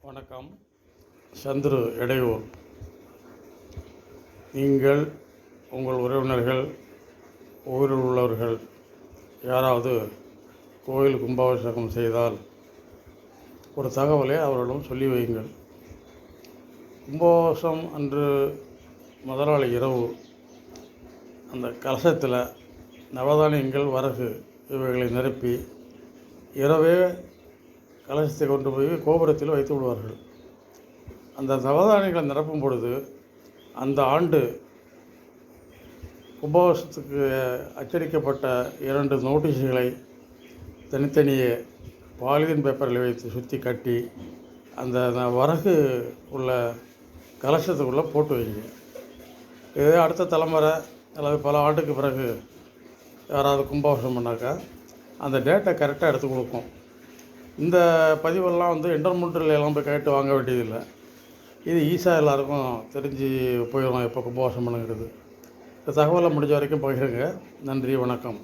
வணக்கம். சந்துரு இடையூர். நீங்கள் உங்கள் உறவினர்கள் ஊரில் உள்ளவர்கள் யாராவது கோயில் கும்பாபிஷேகம் செய்தால் ஒரு தகவலை அவர்களிடம் சொல்லி வையுங்கள். கும்பாபிஷேகம் அன்று முதலாளி இரவு அந்த கலசத்தில் நவதானியங்கள், வரகு இவைகளை நிரப்பி இரவே கலசத்தை கொண்டு போய் கோபுரத்தில் வைத்து விடுவார்கள். அந்த நவதானியங்களை நிரப்பும் பொழுது அந்த ஆண்டு கும்பாபிஷேகத்துக்கு அச்சடிக்கப்பட்ட 2 நோட்டீஸுகளை தனித்தனியே பாலிதீன் பேப்பரில் வைத்து சுற்றி கட்டி அந்த வரகு உள்ள கலசத்துக்குள்ளே போட்டு வைங்க. இதே அடுத்த தலைமுறை அல்லது பல ஆண்டுக்கு பிறகு யாராவது கும்பாபிஷேகம் பண்ணாக்கா அந்த டேட்டை கரெக்டாக எடுத்து கொடுக்கும். இந்த பதிவெல்லாம் இன்டர்மீடியட்டில் எல்லாம் போய் கேட்டு வாங்க வேண்டியதில்லை. இது ஈஸியாக எல்லாருக்கும் தெரிஞ்சு போயிடும் எப்போ கும்பாபிஷேகம் பண்ணுங்கிறது. இந்த தகவலை முடிஞ்ச வரைக்கும் பகிருங்க. நன்றி, வணக்கம்.